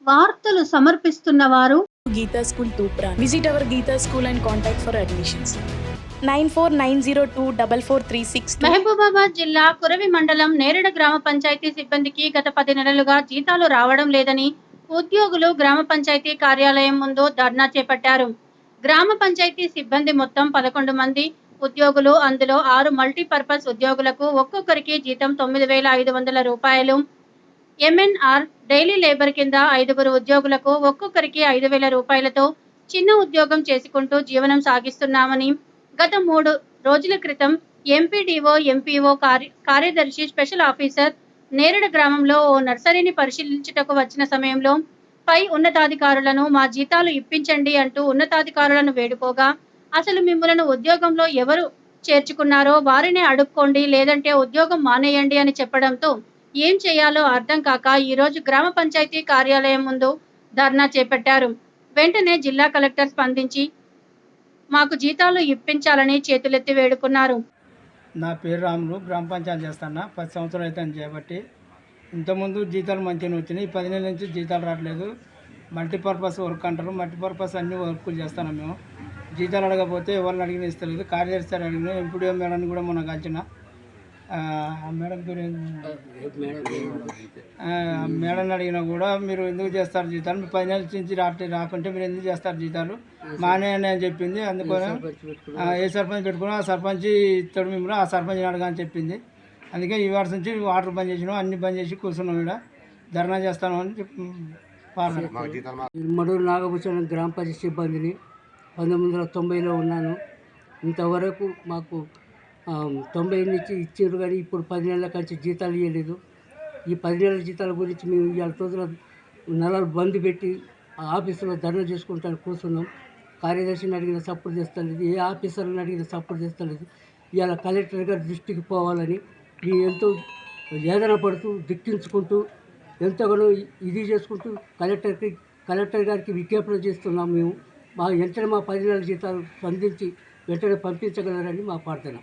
వార్తలు సమర్పిస్తున్నవారు Geeta School Tupran. Visit our Geeta School and contact for admissions. 9490244362. Mahabubabad జిల్లా కురవి మండలం నేరేడ గ్రామ పంచాయతీ సిబ్బందికి గత 10 నెలలుగా జీతాలు రావడం లేదని ఉద్యోగులు గ్రామ పంచాయతీ కార్యాలయం ముందు ధర్నా చేపట్టారు. గ్రామ పంచాయతీ సిబ్బంది మొత్తం 11 మంది ఉద్యోగులు, అందులో 6 మల్టీపర్పస్ ఉద్యోగులకు ఒక్కొక్కరికి జీతం 9,500 రూపాయలు, ఎంఎన్ఆర్ డైలీ లేబర్ కింద 5 ఉద్యోగులకు ఒక్కొక్కరికి 5,000 రూపాయలతో చిన్న ఉద్యోగం చేసుకుంటూ జీవనం సాగిస్తున్నామని గత 3 రోజుల క్రితం ఎంపీడీఓ, ఎంపీఓ కార్యదర్శి, స్పెషల్ ఆఫీసర్ నేరేడ గ్రామంలో ఓ నర్సరీని పరిశీలించుటకు వచ్చిన సమయంలో పై ఉన్నతాధికారులను మా జీతాలు ఇప్పించండి అంటూ ఉన్నతాధికారులను వేడుకోగా, అసలు మిమ్మలను ఉద్యోగంలో ఎవరు చేర్చుకున్నారో వారినే అడుక్కోండి, లేదంటే ఉద్యోగం మానేయండి అని చెప్పడంతో ఏం చేయాలో అర్థం కాక ఈరోజు గ్రామ పంచాయతీ కార్యాలయం ముందు ధర్నా చేపట్టారు. వెంటనే జిల్లా కలెక్టర్ స్పందించి మాకు జీతాలు ఇప్పించాలని చేతులెత్తి వేడుకున్నారు. నా పేరు రాములు, గ్రామ పంచాయతీ చేస్తాను. 10 సంవత్సరాలు అయితే చేయబట్టి ఇంతకుముందు జీతాలు మంచిగా వచ్చినాయి. 10 నెలల నుంచి జీతాలు రావట్లేదు. మల్టీపర్పస్ వర్క్ అంటారు. మల్టీపర్పస్ అన్ని వర్కులు చేస్తాను. మేము జీతాలు అడగకపోతే ఎవరిని అడిగినా ఇస్తలేదు. కార్యదర్శి అడిగినా, ఎంపీడీఓ మేడం కూడా మొన్న కలిసిన మేడం పేరు మేడం అడిగినా కూడా మీరు ఎందుకు చేస్తారు జీతాలు, మీరు 10 నెలల నుంచి రాకుంటే మీరు ఎందుకు చేస్తారు జీతాలు మానేయండి అని చెప్పింది. అందుకని ఏ సర్పంచ్ పెట్టుకున్నా ఆ సర్పంచ్ ఇస్తాడు, మిమ్మల్ని ఆ సర్పంచ్ అడగాలని చెప్పింది. అందుకే ఈ వారం నుంచి వాటర్ బంద్ చేసినాం, అన్ని బంద్ చేసి కూర్చున్నాం, ఇక్కడ ధర్నా చేస్తాను అని మడూరు నాగభూషణ గ్రామ పంచాయతీ సిబ్బందిని 1990లో ఉన్నాను. ఇంతవరకు మాకు 90 నుంచి ఇచ్చారు, కానీ ఇప్పుడు 10 నెలల కంచి జీతాలు ఇవ్వలేదు. ఈ 10 నెలల జీతాల గురించి మేము ఇవాళ రోజుల నెలలు బంద్ పెట్టి ఆఫీసులో ధర్నా చేసుకుంటాను కూర్చున్నాం. కార్యదర్శిని అడిగిన సపోర్ట్ చేస్తలేదు, ఏ ఆఫీసర్ని అడిగిన సపోర్ట్ చేస్తలేదు. ఇవాళ కలెక్టర్ గారి దృష్టికి పోవాలని మేము ఎంతో వేదన పడుతూ దిక్కించుకుంటూ ఎంతగానో ఇది చేసుకుంటూ కలెక్టర్ గారికి విజ్ఞాపన చేస్తున్నాం. మేము వెంటనే మా 10 నెలల జీతాలు స్పందించి వెంటనే పంపించగలరని మా ప్రార్థన.